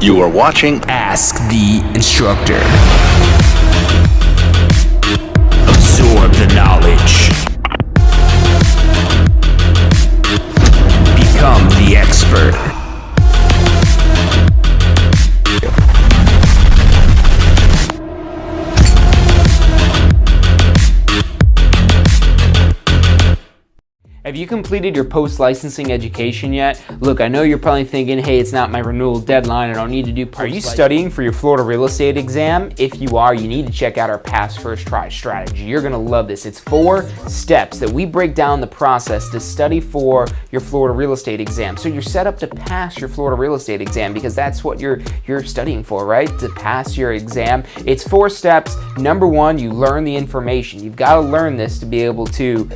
You are watching Ask the Instructor. Absorb the knowledge. Become the expert. Have you completed your post-licensing education yet? Look, I know you're probably thinking, hey, it's not my renewal deadline, I don't need to do post-licensing. Are you studying for your Florida real estate exam? If you are, you need to check out our Pass First Try strategy. You're gonna love this. It's 4 steps that we break down the process to study for your Florida real estate exam. So you're set up to pass your Florida real estate exam because that's what you're studying for, right? To pass your exam. It's 4 steps. Number 1, you learn the information. You've gotta learn this to be able to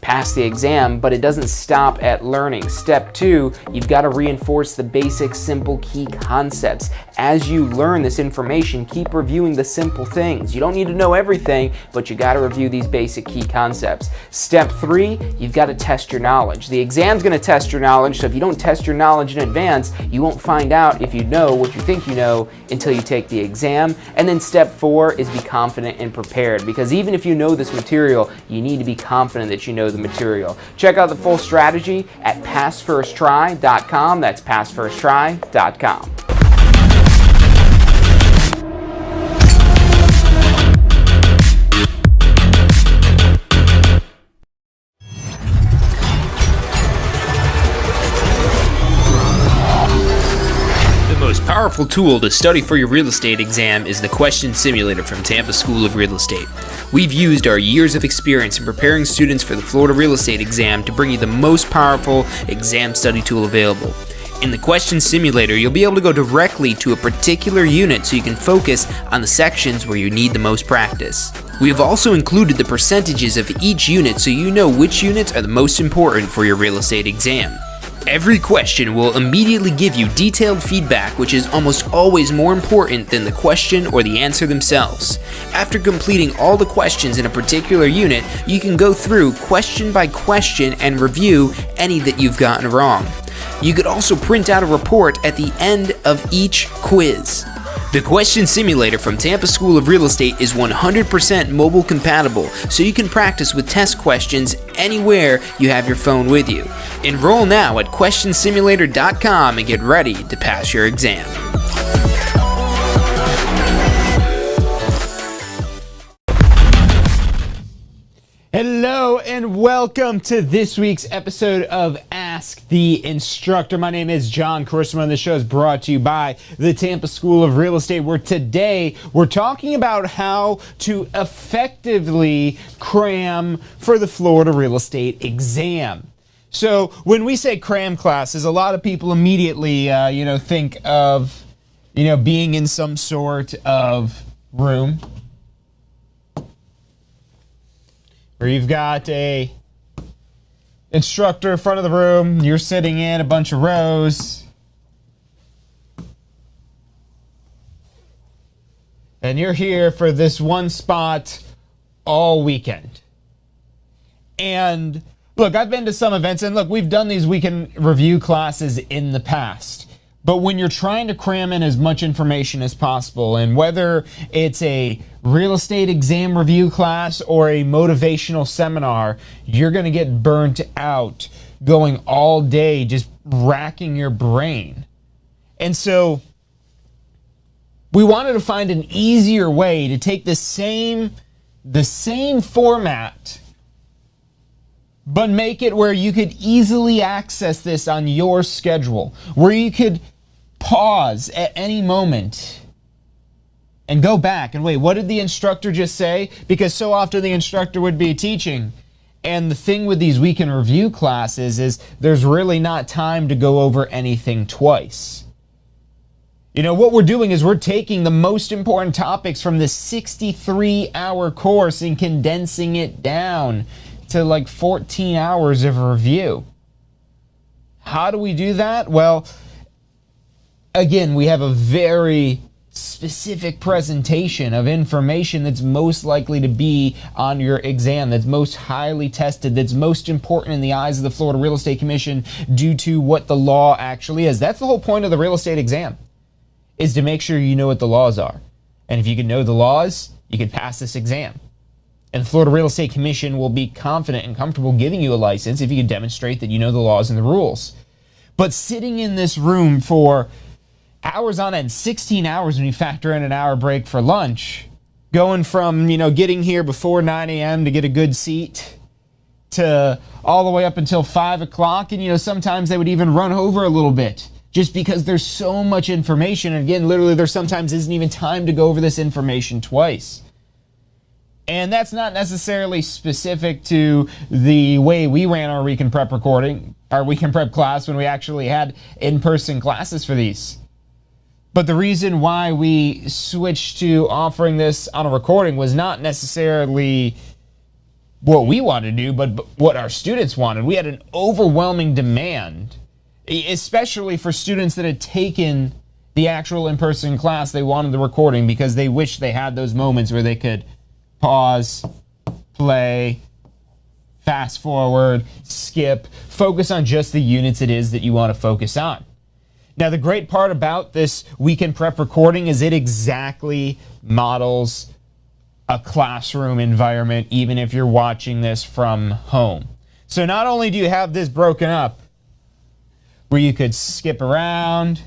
pass the exam, but it doesn't stop at learning. Step 2, you've got to reinforce the basic, simple, key concepts. As you learn this information, keep reviewing the simple things. You don't need to know everything, but you got to review these basic key concepts. Step 3, you've got to test your knowledge. The exam's going to test your knowledge, so if you don't test your knowledge in advance, you won't find out if you know what you think you know until you take the exam. And then step 4 is be confident and prepared, because even if you know this material, you need to be confident that you know the material. Check out the full strategy at passfirsttry.com. That's passfirsttry.com. Powerful tool to study for your real estate exam is the Question Simulator from Tampa School of Real Estate. We've used our years of experience in preparing students for the Florida real estate exam to bring you the most powerful exam study tool available. In the Question Simulator, you'll be able to go directly to a particular unit so you can focus on the sections where you need the most practice. We have also included the percentages of each unit so you know which units are the most important for your real estate exam. Every question will immediately give you detailed feedback, which is almost always more important than the question or the answer themselves. After completing all the questions in a particular unit, you can go through question by question and review any that you've gotten wrong. You could also print out a report at the end of each quiz. The Question Simulator from Tampa School of Real Estate is 100% mobile compatible, so you can practice with test questions anywhere you have your phone with you. Enroll now at questionsimulator.com and get ready to pass your exam. Hello and welcome to this week's episode of Ask the Instructor. My name is John Carissimo and this show is brought to you by the Tampa School of Real Estate, where today we're talking about how to effectively cram for the Florida real estate exam. So when we say cram classes, a lot of people immediately think of being in some sort of room where you've got a instructor in front of the room, you're sitting in a bunch of rows, and you're here for this one spot all weekend. And look, I've been to some events, and look, we've done these weekend review classes in the past. But when you're trying to cram in as much information as possible, and whether it's a real estate exam review class or a motivational seminar, you're going to get burnt out going all day just racking your brain. And so we wanted to find an easier way to take the same format, but make it where you could easily access this on your schedule, where you could pause at any moment and go back and wait, what did the instructor just say? Because so often the instructor would be teaching. And the thing with these weekend review classes is there's really not time to go over anything twice. What we're doing is we're taking the most important topics from this 63-hour course and condensing it down to like 14 hours of review. How do we do that? Well, again, we have a very specific presentation of information that's most likely to be on your exam, that's most highly tested, that's most important in the eyes of the Florida Real Estate Commission due to what the law actually is. That's the whole point of the real estate exam, is to make sure you know what the laws are. And if you can know the laws, you can pass this exam. And the Florida Real Estate Commission will be confident and comfortable giving you a license if you can demonstrate that you know the laws and the rules. But sitting in this room for hours on end, 16 hours when you factor in an hour break for lunch, going from, getting here before 9 a.m. to get a good seat to all the way up until 5 o'clock. And, sometimes they would even run over a little bit just because there's so much information. And again, literally, there sometimes isn't even time to go over this information twice. And that's not necessarily specific to the way we ran our weekend prep class when we actually had in-person classes for these. But the reason why we switched to offering this on a recording was not necessarily what we wanted to do, but what our students wanted. We had an overwhelming demand, especially for students that had taken the actual in-person class. They wanted the recording because they wished they had those moments where they could pause, play, fast forward, skip, focus on just the units it is that you want to focus on. Now, the great part about this weekend prep recording is it exactly models a classroom environment, even if you're watching this from home. So not only do you have this broken up where you could skip around,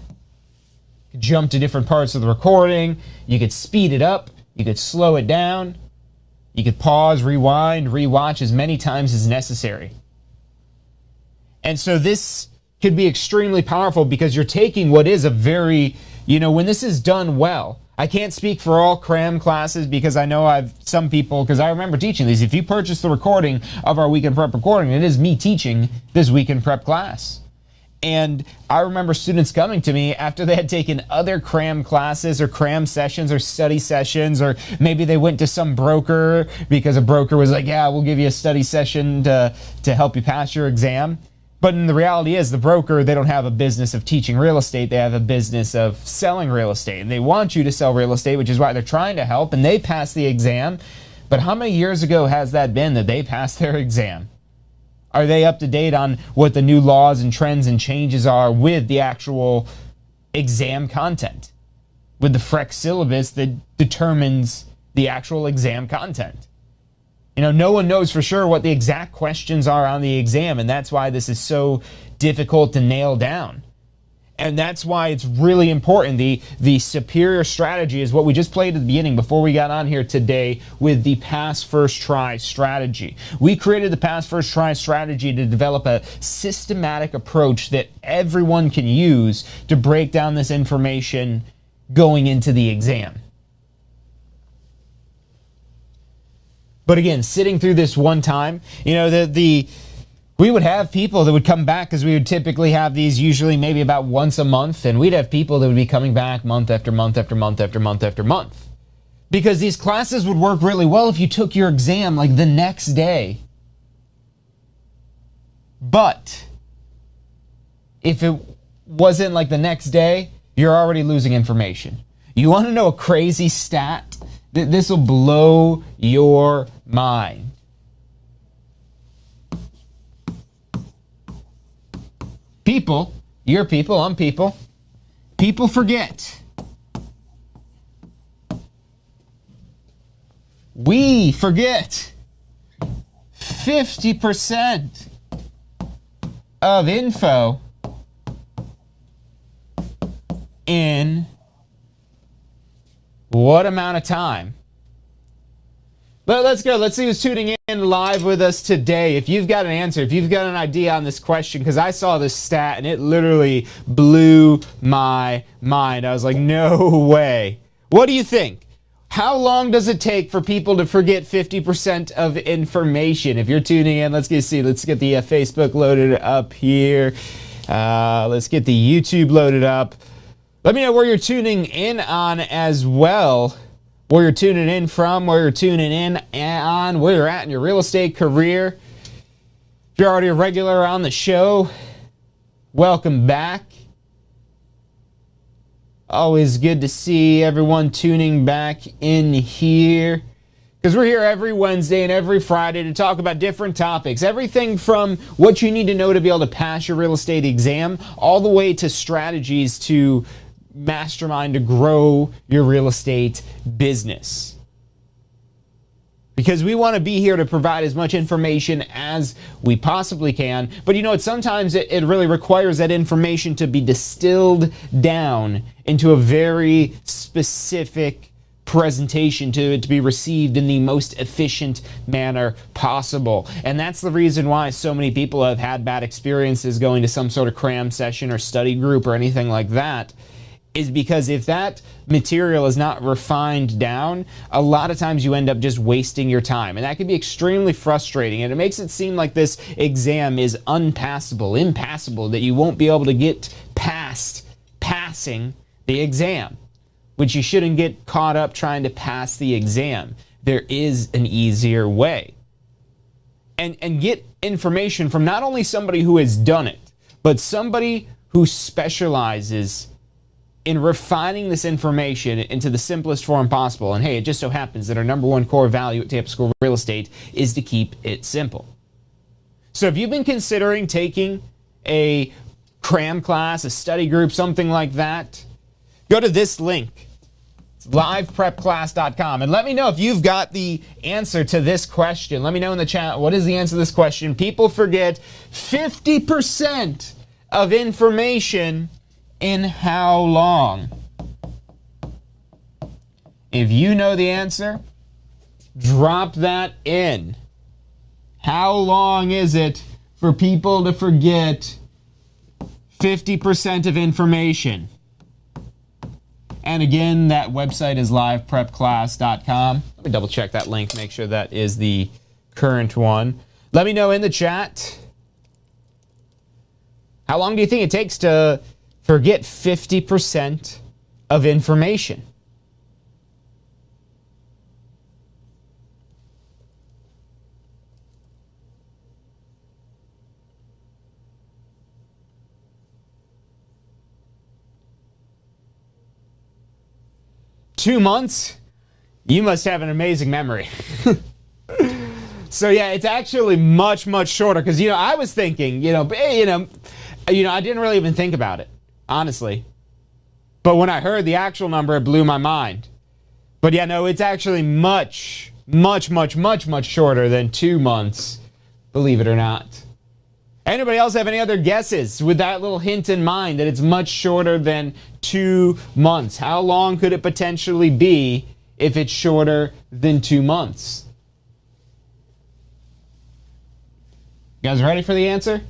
jump to different parts of the recording, you could speed it up, you could slow it down, you could pause, rewind, rewatch as many times as necessary. And so this could be extremely powerful because you're taking what is a very, when this is done well. I can't speak for all Cram classes because I know some people, because I remember teaching these. If you purchase the recording of our weekend prep recording, it is me teaching this weekend prep class. And I remember students coming to me after they had taken other Cram classes or Cram sessions or study sessions, or maybe they went to some broker because a broker was like, yeah, we'll give you a study session to help you pass your exam. But in the reality is the broker, they don't have a business of teaching real estate. They have a business of selling real estate. And they want you to sell real estate, which is why they're trying to help. And they pass the exam. But how many years ago has that been that they passed their exam? Are they up to date on what the new laws and trends and changes are with the actual exam content? With the FREC syllabus that determines the actual exam content? No one knows for sure what the exact questions are on the exam, and that's why this is so difficult to nail down. And that's why it's really important. The superior strategy is what we just played at the beginning before we got on here today with the pass first try strategy. We created the pass first try strategy to develop a systematic approach that everyone can use to break down this information going into the exam. But again, sitting through this one time, we would have people that would come back because we would typically have these usually maybe about once a month, and we'd have people that would be coming back month after month after month after month after month. Because these classes would work really well if you took your exam like the next day. But if it wasn't like the next day, you're already losing information. You want to know a crazy stat? This will blow your mind. People, you're people, I'm people. People forget. We forget 50% of info in what amount of time? But let's go. Let's see who's tuning in live with us today. If you've got an answer, if you've got an idea on this question, because I saw this stat and it literally blew my mind. I was like, no way. What do you think? How long does it take for people to forget 50% of information? If you're tuning in, let's get the Facebook loaded up here. Let's get the YouTube loaded up. Let me know where you're tuning in on as well. Where you're tuning in from, where you're tuning in on, where you're at in your real estate career. If you're already a regular on the show, welcome back. Always good to see everyone tuning back in here. Because we're here every Wednesday and every Friday to talk about different topics. Everything from what you need to know to be able to pass your real estate exam, all the way to strategies to mastermind to grow your real estate business. Because we want to be here to provide as much information as we possibly can. But you know what? Sometimes it really requires that information to be distilled down into a very specific presentation to it to be received in the most efficient manner possible. And that's the reason why so many people have had bad experiences going to some sort of cram session or study group or anything like that, is because if that material is not refined down, a lot of times you end up just wasting your time. And that can be extremely frustrating. And it makes it seem like this exam is unpassable, impassable, that you won't be able to get past passing the exam, which you shouldn't get caught up trying to pass the exam. There is an easier way. And get information from not only somebody who has done it, but somebody who specializes in refining this information into the simplest form possible. And hey, it just so happens that our number one core value at Tampa School Real Estate is to keep it simple. So if you've been considering taking a cram class, a study group, something like that, go to this link. It's liveprepclass.com, and let me know if you've got the answer to this question. Let me know in the chat, what is the answer to this question? People forget 50% of information in how long? If you know the answer, drop that in. How long is it for people to forget 50% of information? And again, that website is liveprepclass.com. Let me double check that link, make sure that is the current one. Let me know in the chat, how long do you think it takes to forget 50% of information? Two months? You must have an amazing memory. So yeah, it's actually much, much shorter. Because, you know, I was thinking, I didn't really even think about it, honestly. But when I heard the actual number, it blew my mind. But yeah, no, it's actually much, much, much, much, much shorter than 2 months, believe it or not. Anybody else have any other guesses with that little hint in mind that it's much shorter than 2 months? How long could it potentially be if it's shorter than 2 months? You guys ready for the answer?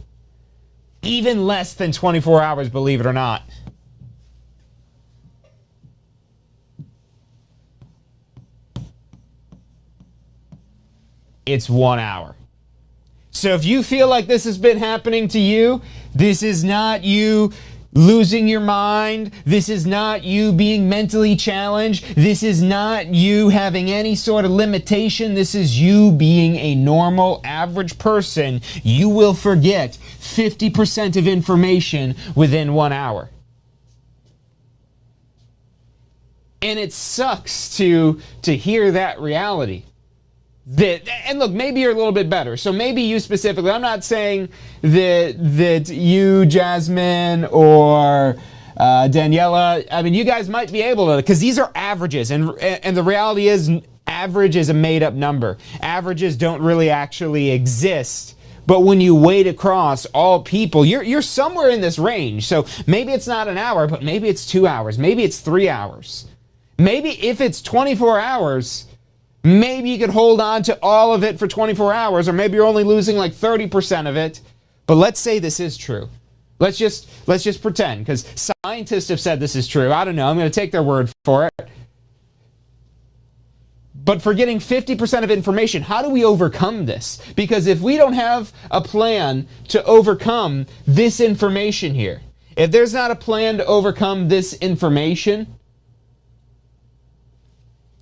Even less than 24 hours, believe it or not. It's 1 hour. So if you feel like this has been happening to you, this is not you losing your mind. This is not you being mentally challenged. This is not you having any sort of limitation. This is you being a normal, average person. You will forget 50% of information within 1 hour. And it sucks to hear that reality. And look, maybe you're a little bit better. So maybe you specifically, I'm not saying that you, Jasmine, or Daniela, I mean, you guys might be able to, because these are averages. And the reality is, average is a made-up number. Averages don't really actually exist. But when you weight across all people, you're somewhere in this range. So maybe it's not an hour, but maybe it's 2 hours. Maybe it's 3 hours. Maybe if it's 24 hours... maybe you could hold on to all of it for 24 hours, or maybe you're only losing like 30% of it. But let's say this is true. Let's just pretend, because scientists have said this is true. I don't know. I'm going to take their word for it. But for getting 50% of information, how do we overcome this? Because if we don't have a plan to overcome this information here, if there's not a plan to overcome this information,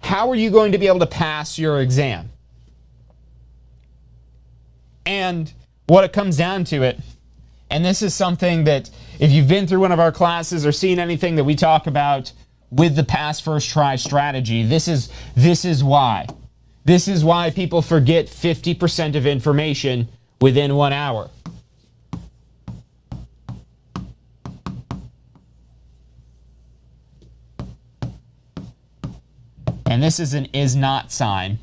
how are you going to be able to pass your exam? And what it comes down to it, and this is something that if you've been through one of our classes or seen anything that we talk about with the pass first try strategy, this is why. This is why people forget 50% of information within 1 hour. And this is an is not sign.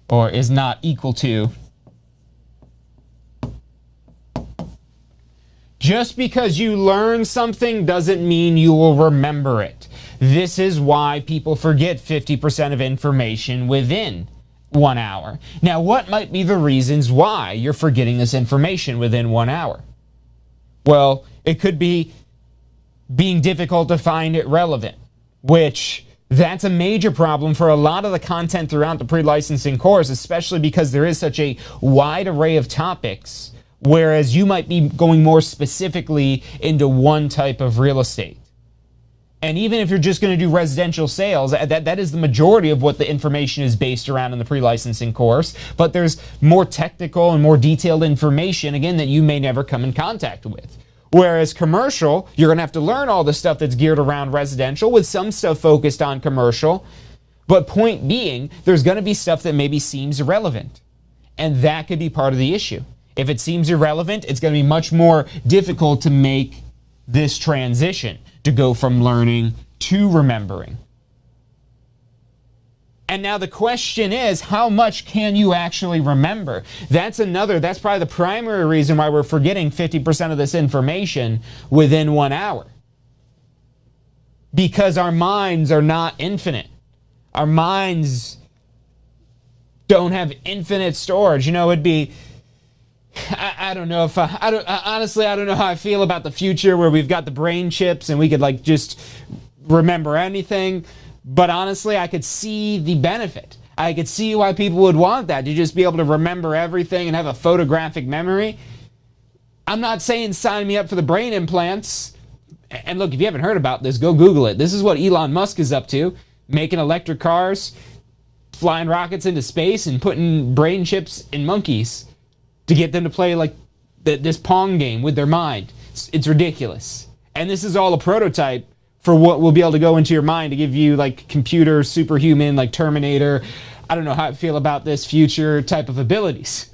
Or is not equal to. Just because you learn something doesn't mean you will remember it. This is why people forget 50% of information within 1 hour. Now, what might be the reasons why you're forgetting this information within 1 hour? Well, it could be being difficult to find it relevant, which that's a major problem for a lot of the content throughout the pre-licensing course, especially because there is such a wide array of topics, whereas you might be going more specifically into one type of real estate. And even if you're just going to do residential sales, that is the majority of what the information is based around in the pre-licensing course. But there's more technical and more detailed information, again, that you may never come in contact with. Whereas commercial, you're going to have to learn all the stuff that's geared around residential with some stuff focused on commercial. But point being, there's going to be stuff that maybe seems irrelevant. And that could be part of the issue. If it seems irrelevant, it's going to be much more difficult to make this transition, to go from learning to remembering. And now the question is, how much can you actually remember? That's probably the primary reason why we're forgetting 50% of this information within 1 hour. Because our minds are not infinite. Our minds don't have infinite storage. You know, it'd be, I don't know if honestly, I don't know how I feel about the future where we've got the brain chips and we could like just remember anything. But honestly, I could see the benefit. I could see why people would want that, to just be able to remember everything and have a photographic memory. I'm not saying sign me up for the brain implants. And look, if you haven't heard about this, go Google it. This is what Elon Musk is up to, making electric cars, flying rockets into space, and putting brain chips in monkeys to get them to play like this Pong game with their mind. It's ridiculous. And this is all a prototype for what will be able to go into your mind to give you like computer, superhuman, like Terminator. I don't know how I feel about this future type of abilities.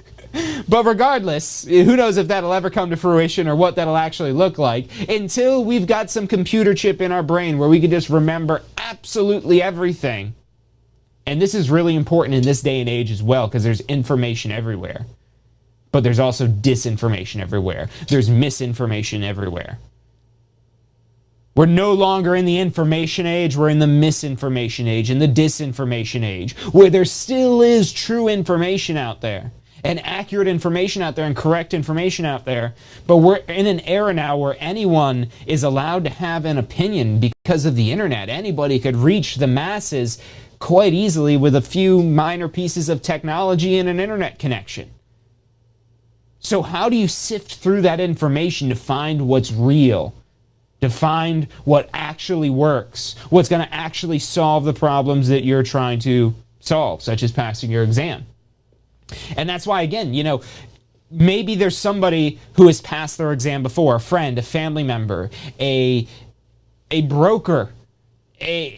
But regardless, who knows if that'll ever come to fruition or what that'll actually look like, until we've got some computer chip in our brain where we can just remember absolutely everything. And this is really important in this day and age as well, because there's information everywhere. But there's also disinformation everywhere. There's misinformation everywhere. We're no longer in the information age, we're in the misinformation age, and the disinformation age, where there still is true information out there, and accurate information out there, and correct information out there. But we're in an era now where anyone is allowed to have an opinion because of the internet. Anybody could reach the masses quite easily with a few minor pieces of technology and an internet connection. So how do you sift through that information to find what's real? To find what actually works, what's going to actually solve the problems that you're trying to solve, such as passing your exam. And that's why, again, you know, maybe there's somebody who has passed their exam before, a friend, a family member, a broker,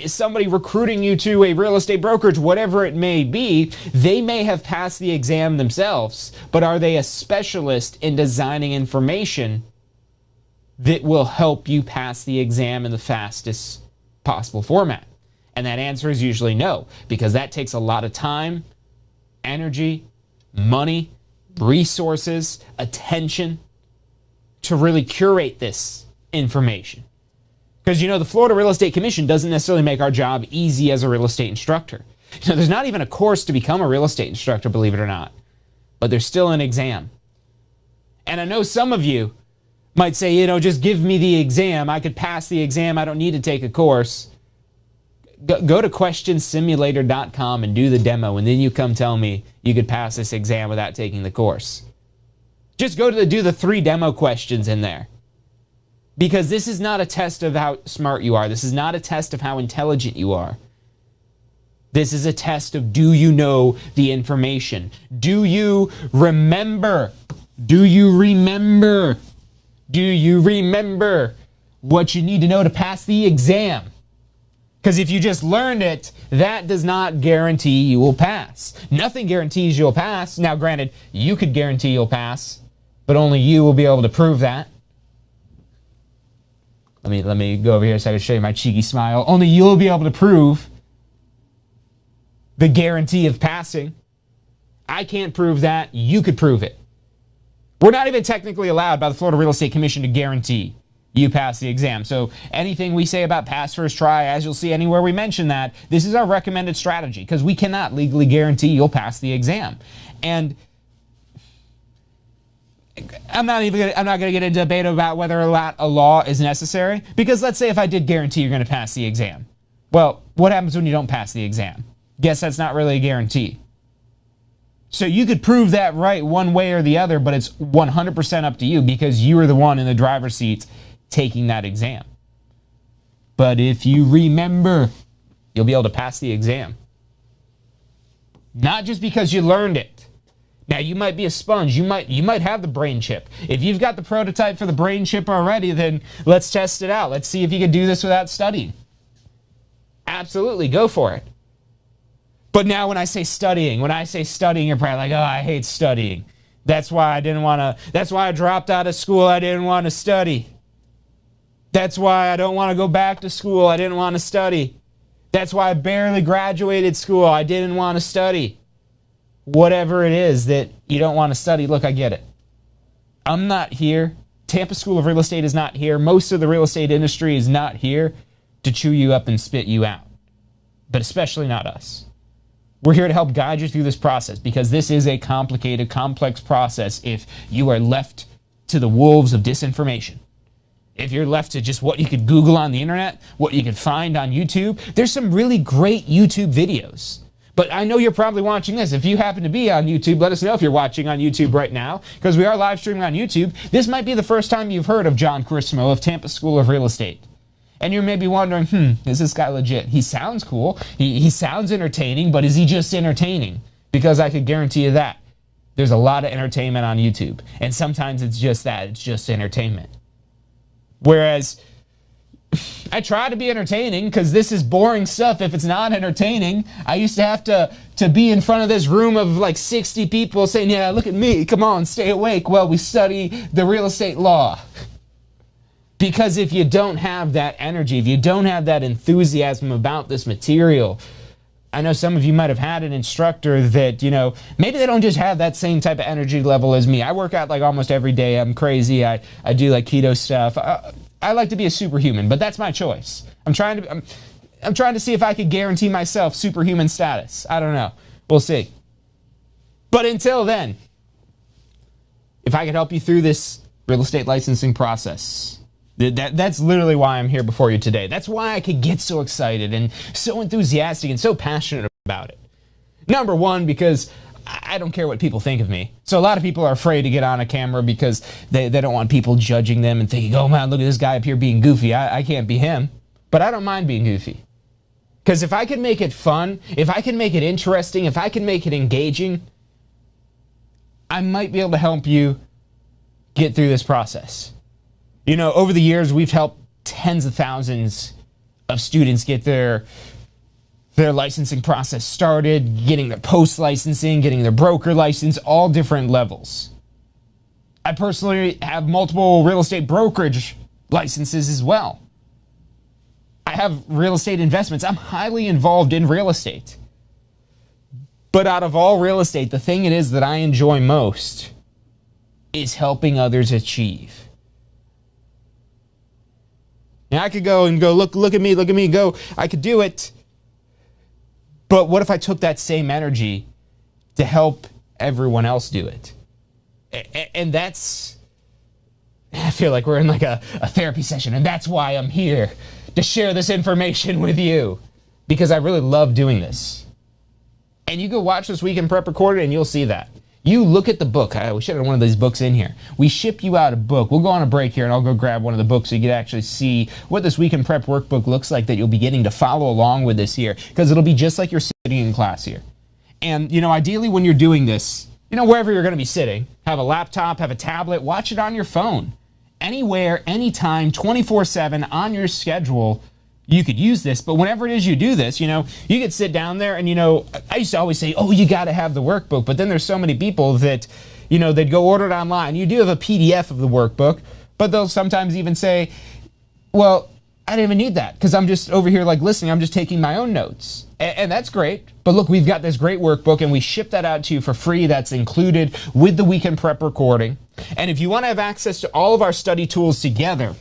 somebody recruiting you to a real estate brokerage, whatever it may be. They may have passed the exam themselves, but are they a specialist in designing information that will help you pass the exam in the fastest possible format? And that answer is usually no, because that takes a lot of time, energy, money, resources, attention to really curate this information. Because, you know, the Florida Real Estate Commission doesn't necessarily make our job easy as a real estate instructor. You know, there's not even a course to become a real estate instructor, believe it or not. But there's still an exam. And I know some of you might say, you know, just give me the exam. I could pass the exam. I don't need to take a course. Go to questionsimulator.com and do the demo, and then you come tell me you could pass this exam without taking the course. Just go to do the 3 demo questions in there. Because this is not a test of how smart you are. This is not a test of how intelligent you are. This is a test of, do you know the information? Do you remember? Do you remember? Do you remember what you need to know to pass the exam? Because if you just learned it, that does not guarantee you will pass. Nothing guarantees you'll pass. Now, granted, you could guarantee you'll pass, but only you will be able to prove that. Let me go over here so I can show you my cheeky smile. Only you'll be able to prove the guarantee of passing. I can't prove that. You could prove it. We're not even technically allowed by the Florida Real Estate Commission to guarantee you pass the exam. So anything we say about pass first try, as you'll see anywhere we mention that, this is our recommended strategy because we cannot legally guarantee you'll pass the exam. And I'm not going to get into a debate about whether or not a law is necessary, because let's say if I did guarantee you're going to pass the exam. Well, what happens when you don't pass the exam? Guess that's not really a guarantee. So you could prove that right one way or the other, but it's 100% up to you because you are the one in the driver's seat taking that exam. But if you remember, you'll be able to pass the exam. Not just because you learned it. Now, you might be a sponge. You might have the brain chip. If you've got the prototype for the brain chip already, then let's test it out. Let's see if you can do this without studying. Absolutely, go for it. But now when I say studying, you're probably like, oh, I hate studying. That's why I dropped out of school. I didn't want to study. That's why I don't want to go back to school. I didn't want to study. That's why I barely graduated school. I didn't want to study. Whatever it is that you don't want to study, look, I get it. I'm not here. Tampa School of Real Estate is not here. Most of the real estate industry is not here to chew you up and spit you out. But especially not us. We're here to help guide you through this process because this is a complicated, complex process if you are left to the wolves of disinformation. If you're left to just what you could Google on the internet, what you could find on YouTube, there's some really great YouTube videos. But I know you're probably watching this. If you happen to be on YouTube, let us know if you're watching on YouTube right now, because we are live streaming on YouTube. This might be the first time you've heard of John Chrismo of Tampa School of Real Estate. And you're maybe wondering, is this guy legit? He sounds cool. He sounds entertaining, but is he just entertaining? Because I could guarantee you that. There's a lot of entertainment on YouTube. And sometimes it's just that. It's just entertainment. Whereas I try to be entertaining because this is boring stuff if it's not entertaining. I used to have to be in front of this room of like 60 people saying, yeah, look at me, come on, stay awake while we study the real estate law. Because if you don't have that energy, if you don't have that enthusiasm about this material, I know some of you might have had an instructor that, maybe they don't just have that same type of energy level as me. I work out like almost every day. I'm crazy. I do like keto stuff. I like to be a superhuman, but that's my choice. I'm trying to see if I could guarantee myself superhuman status. I don't know. We'll see. But until then, if I could help you through this real estate licensing process, that's literally why I'm here before you today. That's why I could get so excited and so enthusiastic and so passionate about it. Number one, because I don't care what people think of me. So a lot of people are afraid to get on a camera because they don't want people judging them and thinking, oh man, look at this guy up here being goofy. I can't be him. But I don't mind being goofy. Because if I can make it fun, if I can make it interesting, if I can make it engaging, I might be able to help you get through this process. Over the years, we've helped tens of thousands of students get their licensing process started, getting their post-licensing, getting their broker license, all different levels. I personally have multiple real estate brokerage licenses as well. I have real estate investments. I'm highly involved in real estate. But out of all real estate, the thing it is that I enjoy most is helping others achieve. Now I could go, look at me, go. I could do it. But what if I took that same energy to help everyone else do it? And that's, I feel like we're in like a therapy session, and that's why I'm here, to share this information with you, because I really love doing this. And you go watch this Week in Prep recorded and you'll see that. You look at the book. We should have one of these books in here. We ship you out a book. We'll go on a break here and I'll go grab one of the books so you can actually see what this Week in Prep workbook looks like that you'll be getting to follow along with this here, because it'll be just like you're sitting in class here. And, ideally when you're doing this, wherever you're going to be sitting, have a laptop, have a tablet, watch it on your phone. Anywhere, anytime, 24/7, on your schedule, you could use this. But whenever it is you do this, you could sit down there and, I used to always say, oh, you got to have the workbook. But then there's so many people that, they'd go order it online. You do have a PDF of the workbook, but they'll sometimes even say, well, I didn't even need that because I'm just over here listening. I'm just taking my own notes. And that's great. But look, we've got this great workbook and we ship that out to you for free. That's included with the Weekend Prep recording. And if you want to have access to all of our study tools together,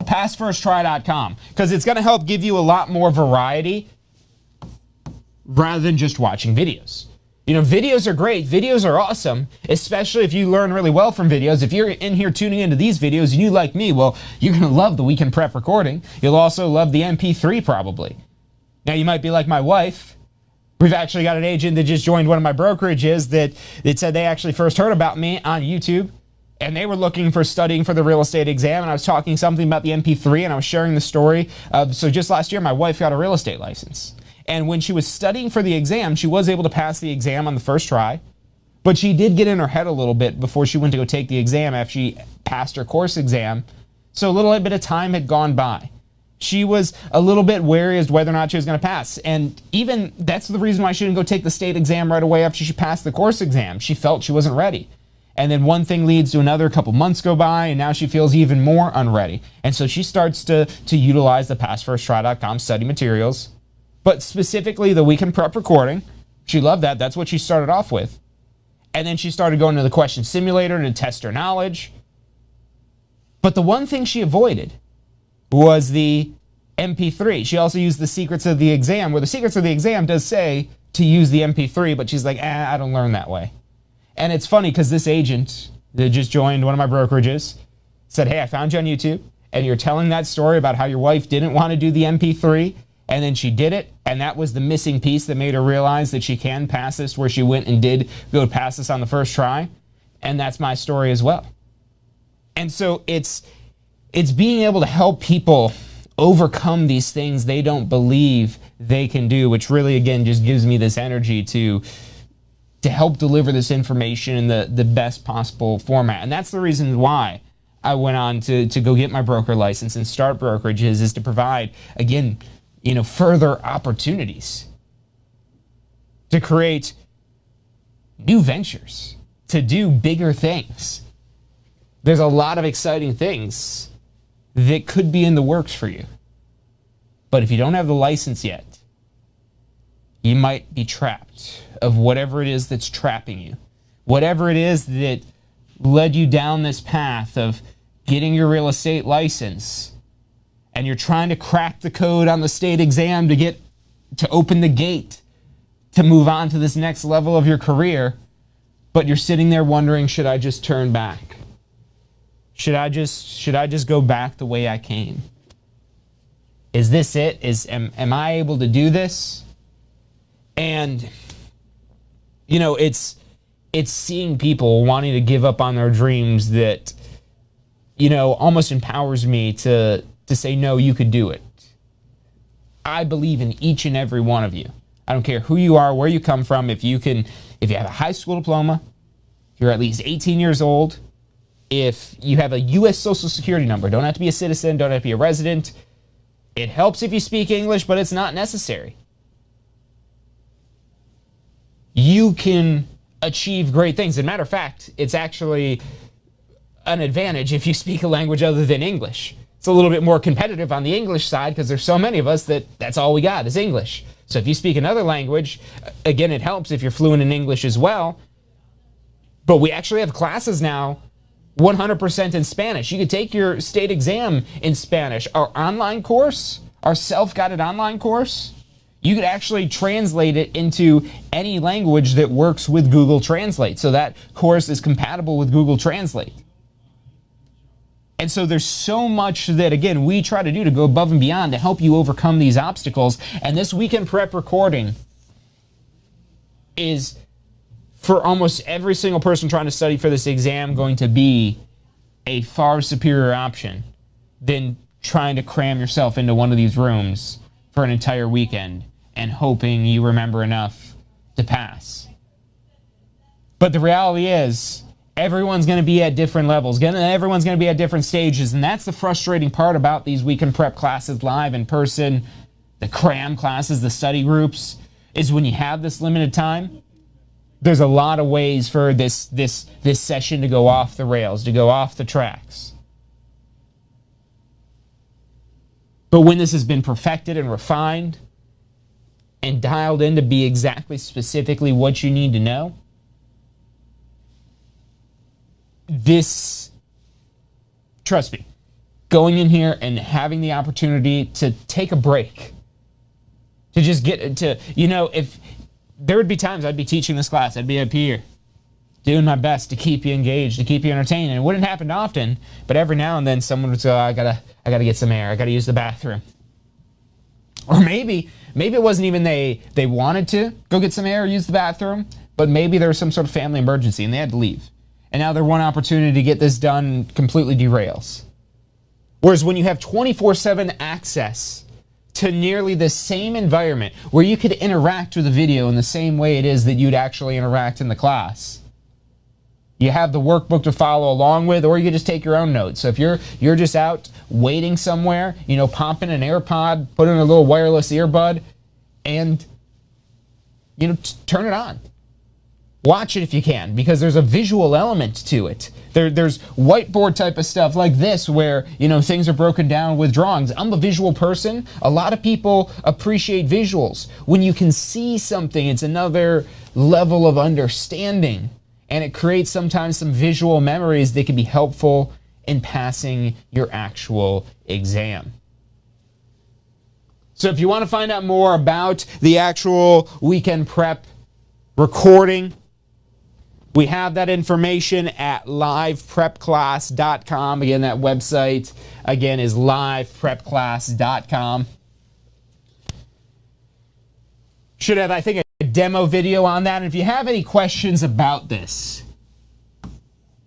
passfirsttry.com, because it's going to help give you a lot more variety rather than just watching videos. Videos are great. Videos are awesome, especially if you learn really well from videos. If you're in here tuning into these videos and you like me, well, you're going to love the Weekend Prep recording. You'll also love the MP3 probably. Now, you might be like my wife. We've actually got an agent that just joined one of my brokerages that said they actually first heard about me on YouTube, and they were looking for studying for the real estate exam, and I was talking something about the MP3, and I was sharing the story. So just last year, my wife got a real estate license. And when she was studying for the exam, she was able to pass the exam on the first try, but she did get in her head a little bit before she went to go take the exam after she passed her course exam. So a little bit of time had gone by. She was a little bit wary as to whether or not she was going to pass. And even that's the reason why she didn't go take the state exam right away after she passed the course exam. She felt she wasn't ready. And then one thing leads to another, a couple months go by, and now she feels even more unready. And so she starts to utilize the passfirsttry.com study materials, but specifically the Weekend Prep recording. She loved that. That's what she started off with. And then she started going to the question simulator to test her knowledge. But the one thing she avoided was the MP3. She also used the secrets of the exam, where the secrets of the exam does say to use the MP3, but she's like, I don't learn that way. And it's funny because this agent that just joined one of my brokerages said, hey, I found you on YouTube, and you're telling that story about how your wife didn't want to do the MP3, and then she did it, and that was the missing piece that made her realize that she can pass this, where she went and did go pass this on the first try. And that's my story as well. And so it's being able to help people overcome these things they don't believe they can do, which really, again, just gives me this energy to help deliver this information in the best possible format. And that's the reason why I went on to go get my broker license and start brokerages, is to provide, again, further opportunities to create new ventures, to do bigger things. There's a lot of exciting things that could be in the works for you. But if you don't have the license yet, you might be trapped of whatever it is that's trapping you. Whatever it is that led you down this path of getting your real estate license, and you're trying to crack the code on the state exam to open the gate to move on to this next level of your career, but you're sitting there wondering, should I just turn back? Should I just go back the way I came? Is this it? Am I able to do this? And it's seeing people wanting to give up on their dreams that almost empowers me to say, no, you could do it. I believe in each and every one of you. I don't care who you are, where you come from. If you have a high school diploma, if you're at least 18 years old, if you have a U.S. Social Security number, don't have to be a citizen, don't have to be a resident. It helps if you speak English, but it's not necessary. You can achieve great things. As a matter of fact, it's actually an advantage if you speak a language other than English. It's a little bit more competitive on the English side because there's so many of us that's all we got is English. So if you speak another language, again, it helps if you're fluent in English as well. But we actually have classes now 100% in Spanish. You could take your state exam in Spanish. Our online course, our self-guided online course, you could actually translate it into any language that works with Google Translate. So that course is compatible with Google Translate. And so there's so much that, again, we try to do to go above and beyond to help you overcome these obstacles. And this Weekend Prep recording is, for almost every single person trying to study for this exam, going to be a far superior option than trying to cram yourself into one of these rooms for an entire weekend and hoping you remember enough to pass. But the reality is, Everyone's going to be at different levels. Everyone's going to be at different stages, and that's the frustrating part about these weekend prep classes, live, in person, the Cram classes, the study groups, is when you have this limited time, there's a lot of ways for this session to go off the rails, to go off the tracks. But when this has been perfected and refined and dialed in to be exactly specifically what you need to know, this, trust me, going in here and having the opportunity to take a break, to just get to, you know, if there would be times I'd be teaching this class, I'd be up here doing my best to keep you engaged, to keep you entertained, and it wouldn't happen often, but every now and then someone would say, oh, I gotta get some air, I gotta use the bathroom. Or maybe it wasn't even they wanted to go get some air or use the bathroom, but maybe there was some sort of family emergency and they had to leave. And now their one opportunity to get this done completely derails. Whereas when you have 24/7 access to nearly the same environment where you could interact with the video in the same way it is that you'd actually interact in the class, you have the workbook to follow along with, or you can just take your own notes. So if you're just out waiting somewhere, you know, pop in an AirPod, put in a little wireless earbud, and, you know, turn it on. Watch it if you can, because there's a visual element to it. There's whiteboard type of stuff like this where, you know, things are broken down with drawings. I'm a visual person. A lot of people appreciate visuals. When you can see something, it's another level of understanding, and it creates sometimes some visual memories that can be helpful in passing your actual exam. So if you want to find out more about the actual weekend prep recording, we have that information at liveprepclass.com. Again, that website, again, is liveprepclass.com. Should have, I think, a demo video on that. And if you have any questions about this,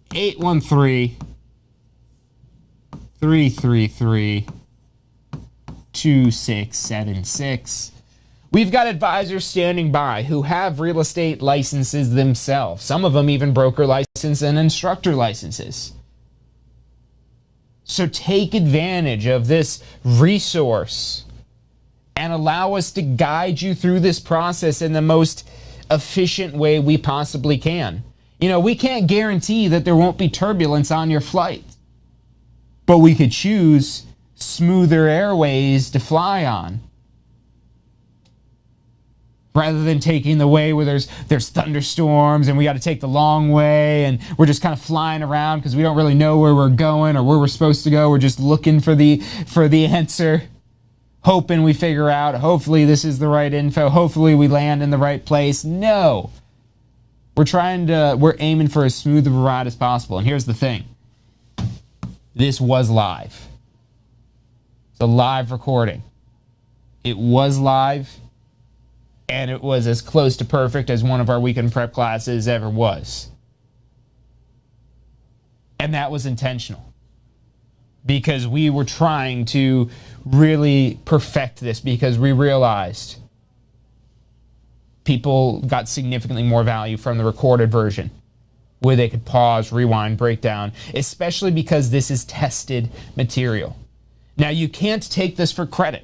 813-333-2676. We've got advisors standing by who have real estate licenses themselves. Some of them even broker license and instructor licenses. So take advantage of this resource and allow us to guide you through this process in the most efficient way we possibly can. You know, we can't guarantee that there won't be turbulence on your flight, but we could choose smoother airways to fly on, rather than taking the way where there's thunderstorms and we got to take the long way and we're just kind of flying around because we don't really know where we're going or where we're supposed to go. We're just looking for the answer, hoping we figure out, hopefully this is the right info, hopefully we land in the right place. No. We're aiming for as smooth of a ride as possible. And here's the thing. This was live. It's a live recording. It was live. And it was as close to perfect as one of our weekend prep classes ever was. And that was intentional, because we were trying to really perfect this, because we realized people got significantly more value from the recorded version, where they could pause, rewind, break down, especially because this is tested material. Now, you can't take this for credit.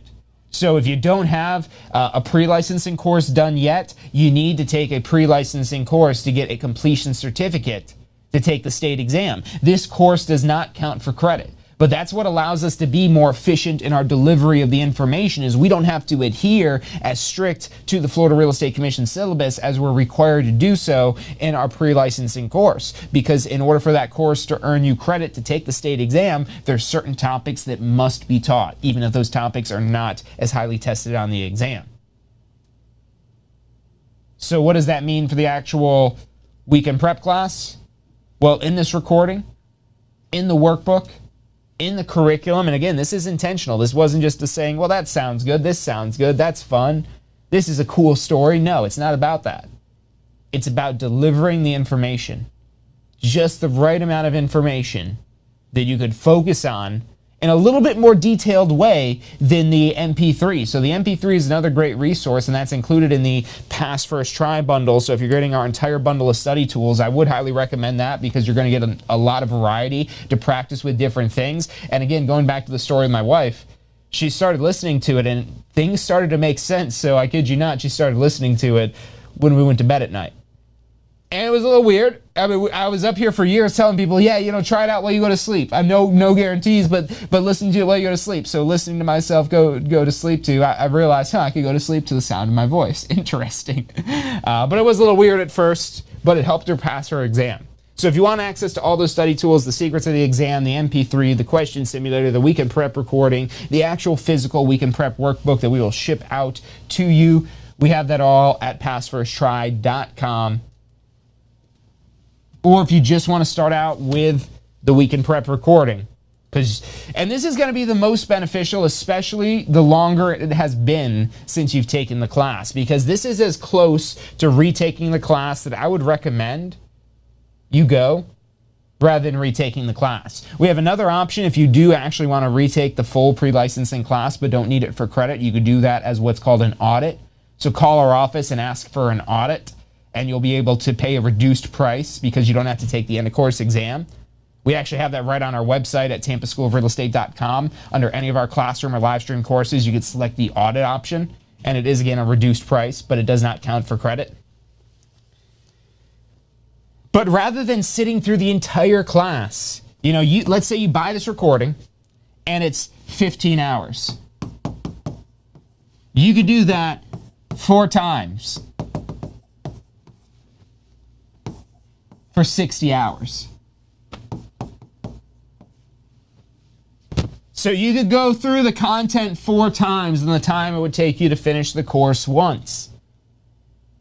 So if you don't have a pre-licensing course done yet, you need to take a pre-licensing course to get a completion certificate to take the state exam. This course does not count for credit. But that's what allows us to be more efficient in our delivery of the information, is we don't have to adhere as strict to the Florida Real Estate Commission syllabus as we're required to do so in our pre-licensing course. Because in order for that course to earn you credit to take the state exam, there's certain topics that must be taught, even if those topics are not as highly tested on the exam. So what does that mean for the actual weekend prep class? Well, in this recording, in the workbook, in the curriculum, and again, this is intentional. This wasn't just a saying, well, that sounds good, this sounds good, that's fun, this is a cool story. No, it's not about that. It's about delivering the information, just the right amount of information that you could focus on in a little bit more detailed way than the MP3. So the MP3 is another great resource, and that's included in the Pass First Try bundle. So if you're getting our entire bundle of study tools, I would highly recommend that, because you're going to get a lot of variety to practice with different things. And again, going back to the story of my wife, she started listening to it and things started to make sense. So I kid you not, she started listening to it when we went to bed at night. And it was a little weird. I mean, I was up here for years telling people, yeah, you know, try it out while you go to sleep. I have no guarantees, but listen to it while you go to sleep. So listening to myself go to sleep to, I realized, I could go to sleep to the sound of my voice. Interesting. But it was a little weird at first, but it helped her pass her exam. So if you want access to all those study tools, the secrets of the exam, the MP3, the question simulator, the weekend prep recording, the actual physical weekend prep workbook that we will ship out to you, we have that all at passfirsttry.com. Or if you just want to start out with the weekend prep recording. And this is going to be the most beneficial, especially the longer it has been since you've taken the class, because this is as close to retaking the class that I would recommend you go rather than retaking the class. We have another option if you do actually want to retake the full pre-licensing class but don't need it for credit. You could do that as what's called an audit. So call our office and ask for an audit, and you'll be able to pay a reduced price because you don't have to take the end of course exam. We actually have that right on our website at tampaschoolofrealestate.com. Under any of our classroom or live stream courses, you can select the audit option, and it is again a reduced price, but it does not count for credit. But rather than sitting through the entire class, you know, let's say you buy this recording and it's 15 hours. You could do that 4 times for 60 hours. So you could go through the content 4 times in the time it would take you to finish the course once.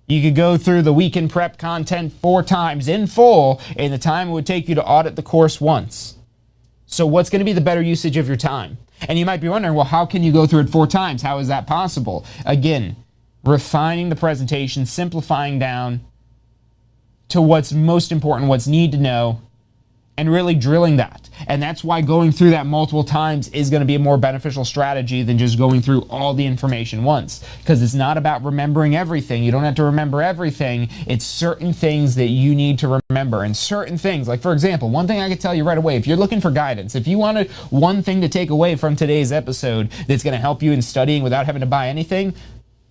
You could go through the weekend prep content 4 times in full in the time it would take you to audit the course once. So what's going to be the better usage of your time? And you might be wondering, well, how can you go through it 4 times? How is that possible? Again, refining the presentation, simplifying down to what's most important, what's need to know, and really drilling that. And that's why going through that multiple times is going to be a more beneficial strategy than just going through all the information once. Because it's not about remembering everything. You don't have to remember everything. It's certain things that you need to remember. And certain things, like for example, one thing I could tell you right away, if you're looking for guidance, if you wanted one thing to take away from today's episode that's going to help you in studying without having to buy anything,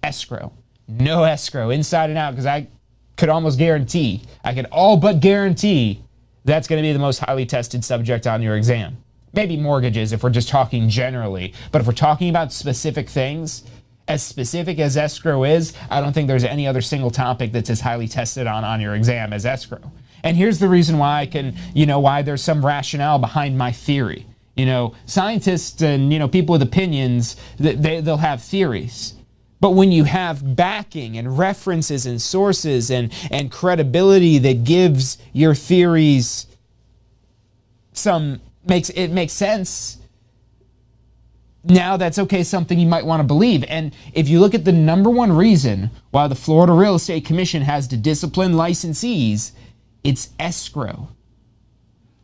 Escrow. No Escrow, inside and out, because I could almost guarantee, I could all but guarantee that's going to be the most highly tested subject on your exam. Maybe mortgages if we're just talking generally, but if we're talking about specific things, as specific as Escrow is, I don't think there's any other single topic that's as highly tested on your exam as Escrow. And here's the reason why I can, why there's some rationale behind my theory. Scientists and, people with opinions, they'll have theories. But when you have backing and references and sources and credibility that gives your theories makes sense, now that's something you might want to believe. And if you look at the #1 reason why the Florida Real Estate Commission has to discipline licensees, it's Escrow.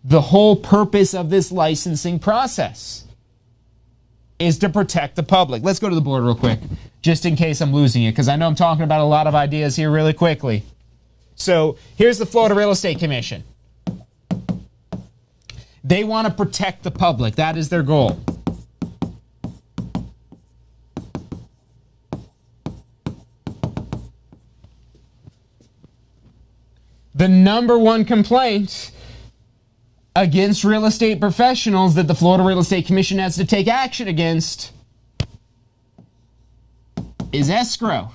The whole purpose of this licensing process is to protect the public. Let's go to the board real quick, just in case I'm losing it, because I know I'm talking about a lot of ideas here really quickly. So here's the Florida Real Estate Commission. They want to protect the public. That is their goal. The #1 complaint against real estate professionals that the Florida Real Estate Commission has to take action against is Escrow.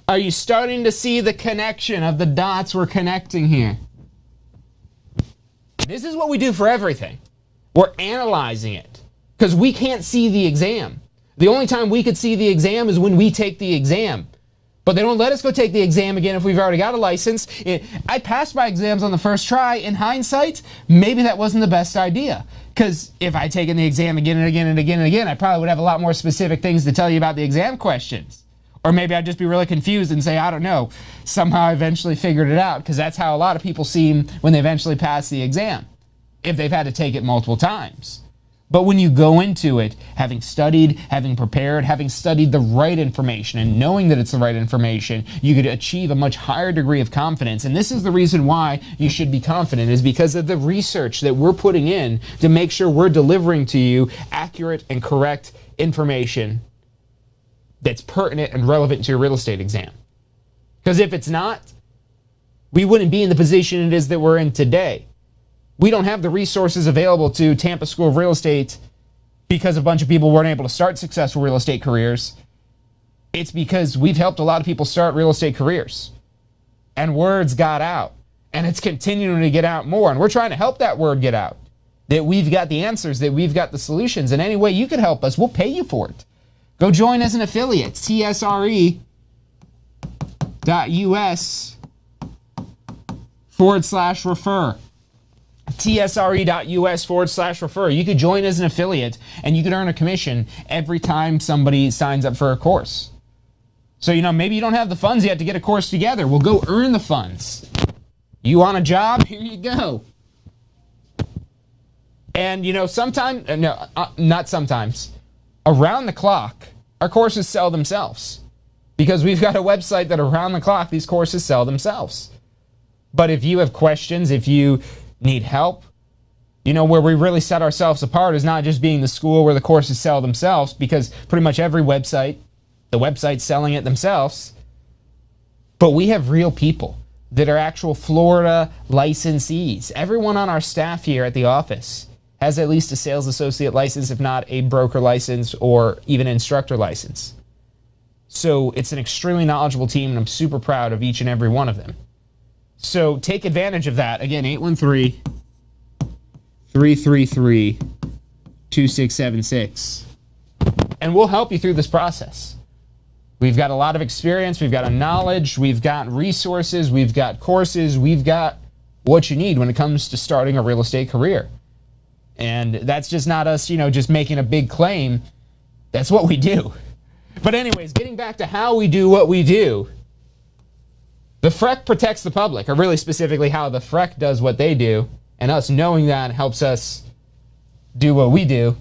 Are you starting to see the connection of the dots we're connecting here? This is what we do for everything. We're analyzing it because we can't see the exam. The only time we could see the exam is when we take the exam. But they don't let us go take the exam again if we've already got a license. I passed my exams on the first try. In hindsight, maybe that wasn't the best idea. Because if I taken the exam again and again and again and again, I probably would have a lot more specific things to tell you about the exam questions. Or maybe I'd just be really confused and say, I don't know. Somehow I eventually figured it out, because that's how a lot of people seem when they eventually pass the exam, if they've had to take it multiple times. But when you go into it, having studied, having prepared, having studied the right information, and knowing that it's the right information, you could achieve a much higher degree of confidence. And this is the reason why you should be confident, is because of the research that we're putting in to make sure we're delivering to you accurate and correct information that's pertinent and relevant to your real estate exam. Because if it's not, we wouldn't be in the position it is that we're in today. We don't have the resources available to Tampa School of Real Estate because a bunch of people weren't able to start successful real estate careers. It's because we've helped a lot of people start real estate careers. And words got out. And it's continuing to get out more. And we're trying to help that word get out. That we've got the answers, that we've got the solutions. And any way you can help us, we'll pay you for it. Go join as an affiliate. tsre.us/refer. tsre.us/refer. You could join as an affiliate, and you could earn a commission every time somebody signs up for a course. So, maybe you don't have the funds yet to get a course together. Well, go earn the funds. You want a job? Here you go. And, sometimes, not sometimes, around the clock, our courses sell themselves. Because we've got a website that around the clock, these courses sell themselves. But if you have questions, if you need help, where we really set ourselves apart is not just being the school where the courses sell themselves, because pretty much every website, the website's selling it themselves. But we have real people that are actual Florida licensees. Everyone on our staff here at the office has at least a sales associate license, if not a broker license or even an instructor license. So it's an extremely knowledgeable team, and I'm super proud of each and every one of them. So take advantage of that. Again, 813-333-2676. And we'll help you through this process. We've got a lot of experience. We've got a knowledge. We've got resources. We've got courses. We've got what you need when it comes to starting a real estate career. And that's just not us, just making a big claim. That's what we do. But anyways, getting back to how we do what we do. The FREC protects the public, or really specifically how the FREC does what they do, and us knowing that helps us do what we do.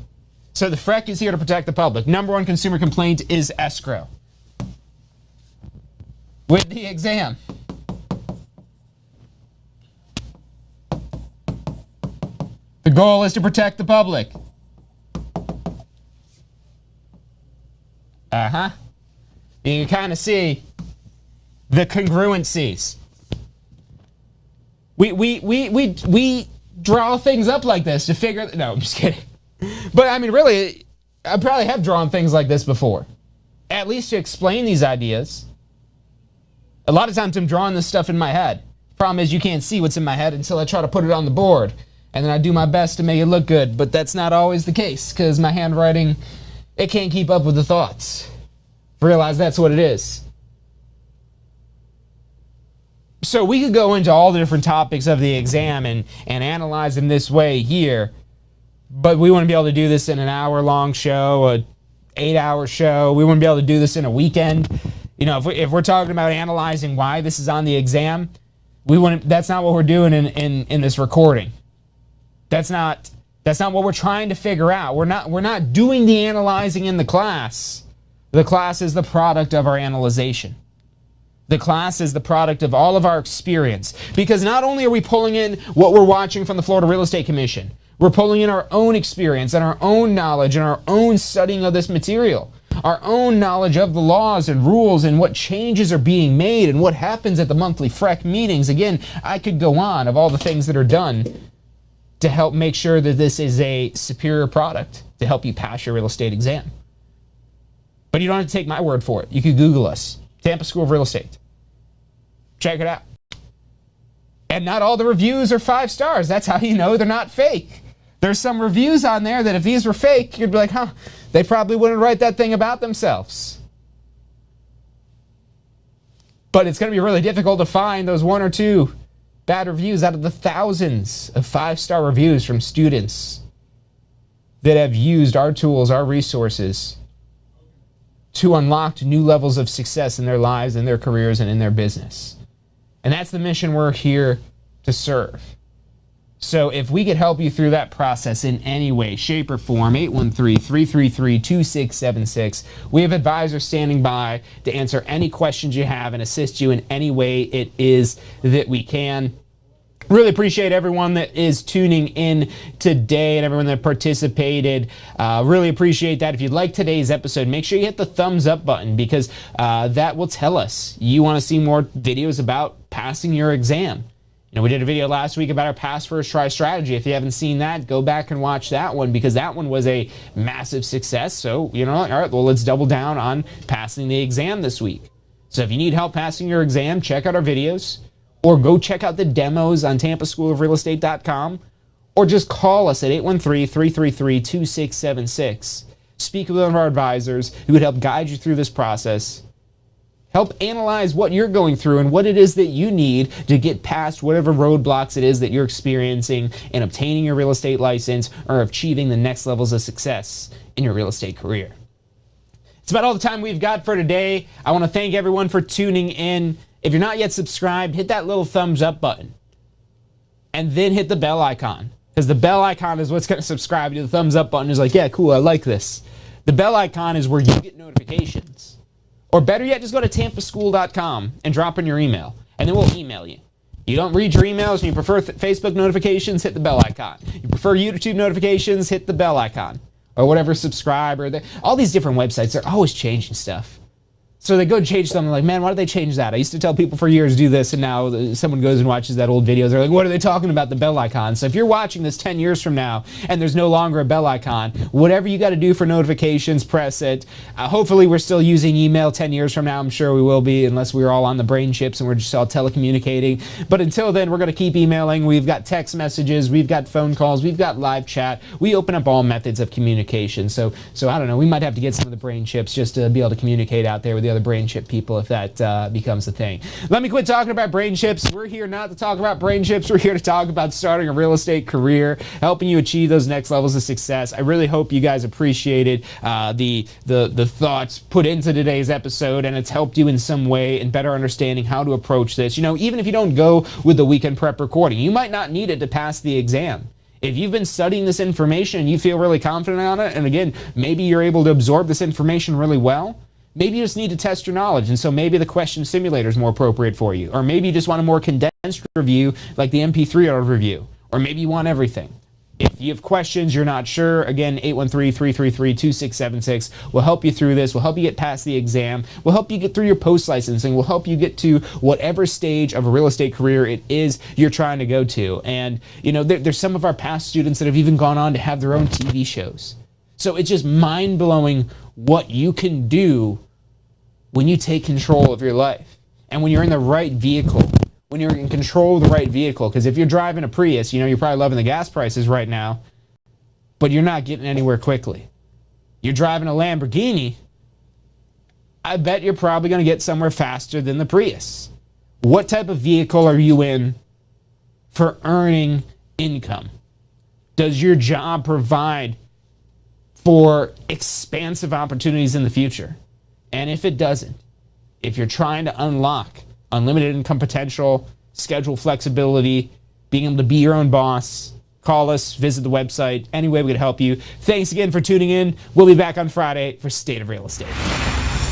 So the FREC is here to protect the public. Number one consumer complaint is escrow. With the exam. The goal is to protect the public. You can kind of see the congruencies. We draw things up like this to figure. No, I'm just kidding. But I mean, really, I probably have drawn things like this before, at least to explain these ideas. A lot of times I'm drawing this stuff in my head. Problem is, you can't see what's in my head until I try to put it on the board, and then I do my best to make it look good. But that's not always the case, because my handwriting, it can't keep up with the thoughts. Realize that's what it is. So we could go into all the different topics of the exam and analyze them this way here, but we wouldn't be able to do this in an hour-long show, an 8-hour show. We wouldn't be able to do this in a weekend. If we're talking about analyzing why this is on the exam, we wouldn't. That's not what we're doing in this recording. That's not what we're trying to figure out. We're not doing the analyzing in the class. The class is the product of our analyzation. The class is the product of all of our experience. Because not only are we pulling in what we're watching from the Florida Real Estate Commission, we're pulling in our own experience and our own knowledge and our own studying of this material. Our own knowledge of the laws and rules and what changes are being made and what happens at the monthly FREC meetings. Again, I could go on of all the things that are done to help make sure that this is a superior product to help you pass your real estate exam. But you don't have to take my word for it. You could Google us, Tampa School of Real Estate. Check it out. And not all the reviews are 5 stars. That's how you know they're not fake. There's some reviews on there that if these were fake, you'd be like, they probably wouldn't write that thing about themselves. But it's going to be really difficult to find those 1 or 2 bad reviews out of the thousands of 5-star reviews from students that have used our tools, our resources, to unlock new levels of success in their lives, in their careers, and in their business. And that's the mission we're here to serve. So if we could help you through that process in any way, shape, or form, 813-333-2676. We have advisors standing by to answer any questions you have and assist you in any way it is that we can. Really appreciate everyone that is tuning in today and everyone that participated. Really appreciate that. If you like today's episode, make sure you hit the thumbs up button, because that will tell us you want to see more videos about passing your exam. You know, we did a video last week about our pass first try strategy. If you haven't seen that, go back and watch that one, because that one was a massive success. So, you know, all right, well, let's double down on passing the exam this week. So if you need help passing your exam, check out our videos, or go check out the demos on tampaschoolofrealestate.com, or just call us at 813-333-2676. Speak with one of our advisors who would help guide you through this process. Help analyze what you're going through and what it is that you need to get past whatever roadblocks it is that you're experiencing in obtaining your real estate license or achieving the next levels of success in your real estate career. It's about all the time we've got for today. I want to thank everyone for tuning in. If you're not yet subscribed, hit that little thumbs up button and then hit the bell icon, because the bell icon is what's going to subscribe you. The thumbs up button is like, yeah, cool, I like this. The bell icon is where you get notifications. Or better yet, just go to tampaschool.com and drop in your email, and then we'll email you. You don't read your emails and you prefer Facebook notifications, hit the bell icon. You prefer YouTube notifications, hit the bell icon. Or whatever, subscribe, or all these different websites, they're always changing stuff. So they go change something, like, man, why did they change that? I used to tell people for years, do this, and now someone goes and watches that old video. They're like, what are they talking about, the bell icon? So if you're watching this 10 years from now and there's no longer a bell icon, whatever you got to do for notifications, press it. Hopefully we're still using email 10 years from now. I'm sure we will be, unless we're all on the brain chips and we're just all telecommunicating. But until then, we're going to keep emailing. We've got text messages. We've got phone calls. We've got live chat. We open up all methods of communication. So I don't know. We might have to get some of the brain chips just to be able to communicate out there with the other brain chip people if that becomes a thing. Let me quit talking about brain chips. We're here not to talk about brain chips. We're here to talk about starting a real estate career, helping you achieve those next levels of success. I really hope you guys appreciated the thoughts put into today's episode, and it's helped you in some way in better understanding how to approach this. You know, even if you don't go with the weekend prep recording, you might not need it to pass the exam. If you've been studying this information and you feel really confident on it, and again, maybe you're able to absorb this information really well, maybe you just need to test your knowledge, and so maybe the question simulator is more appropriate for you. Or maybe you just want a more condensed review like the MP3 review. Or maybe you want everything. If you have questions, you're not sure, again, 813-333-2676. We'll help you through this. We'll help you get past the exam. We'll help you get through your post-licensing. We'll help you get to whatever stage of a real estate career it is you're trying to go to. And, you know, there's some of our past students that have even gone on to have their own TV shows. So it's just mind-blowing what you can do when you take control of your life and when you're in the right vehicle, when you're in control of the right vehicle. Because if you're driving a Prius, you know, you're probably loving the gas prices right now, but you're not getting anywhere quickly. You're driving a Lamborghini, I bet you're probably going to get somewhere faster than the Prius. What type of vehicle are you in for earning income? Does your job provide for expansive opportunities in the future? And if it doesn't, if you're trying to unlock unlimited income potential, schedule flexibility, being able to be your own boss, call us, visit the website, any way we could help you. Thanks again for tuning in. We'll be back on Friday for State of Real Estate.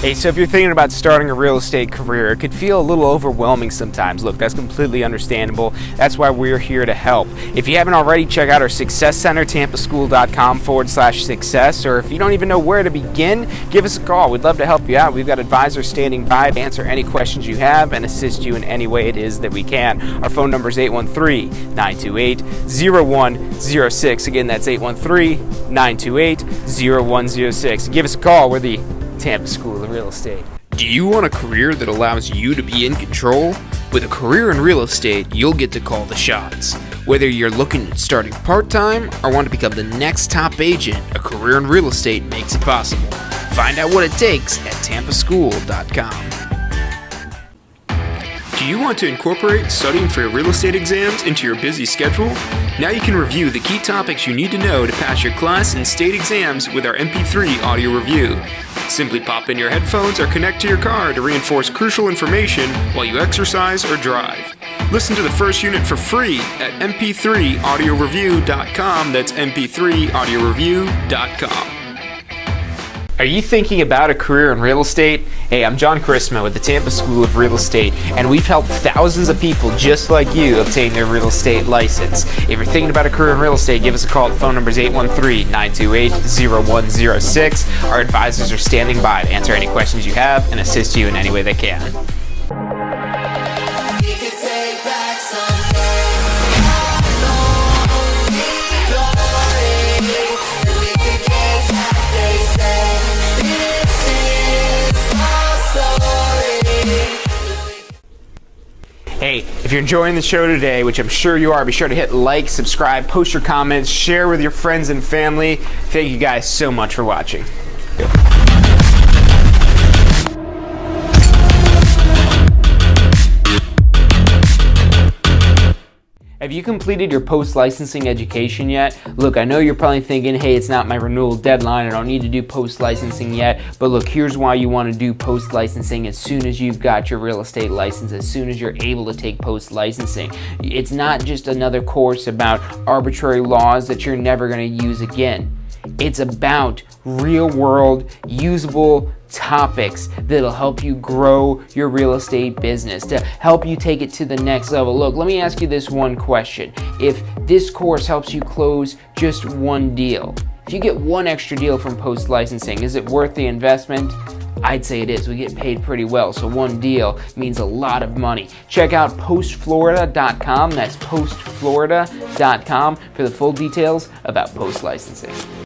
Hey, so if you're thinking about starting a real estate career, it could feel a little overwhelming sometimes. Look, that's completely understandable. That's why we're here to help. If you haven't already, check out our Success Center, tampaschool.com/success, or if you don't even know where to begin, give us a call. We'd love to help you out. We've got advisors standing by to answer any questions you have and assist you in any way it is that we can. Our phone number is 813-928-0106. Again, that's 813-928-0106. Give us a call. We're the Tampa School of Real Estate. Do you want a career that allows you to be in control? With a career in real estate, you'll get to call the shots. Whether you're looking at starting part-time or want to become the next top agent, a career in real estate makes it possible. Find out what it takes at tampaschool.com. Do you want to incorporate studying for your real estate exams into your busy schedule? Now you can review the key topics you need to know to pass your class and state exams with our MP3 audio review. Simply pop in your headphones or connect to your car to reinforce crucial information while you exercise or drive. Listen to the first unit for free at mp3audioreview.com. That's mp3audioreview.com. Are you thinking about a career in real estate? Hey, I'm John Charisma with the Tampa School of Real Estate, and we've helped thousands of people just like you obtain their real estate license. If you're thinking about a career in real estate, give us a call. The phone number is 813-928-0106. Our advisors are standing by to answer any questions you have and assist you in any way they can. Hey, if you're enjoying the show today, which I'm sure you are, be sure to hit like, subscribe, post your comments, share with your friends and family. Thank you guys so much for watching. Have you completed your post-licensing education yet? Look, I know you're probably thinking, hey, it's not my renewal deadline, I don't need to do post-licensing yet, but look, here's why you want to do post-licensing as soon as you've got your real estate license, as soon as you're able to take post-licensing. It's not just another course about arbitrary laws that you're never going to use again. It's about real-world, usable topics that'll help you grow your real estate business, to help you take it to the next level. Look, let me ask you this one question. If this course helps you close just one deal, if you get one extra deal from post-licensing, is it worth the investment? I'd say it is. We get paid pretty well, so one deal means a lot of money. Check out postflorida.com. That's postflorida.com for the full details about post-licensing.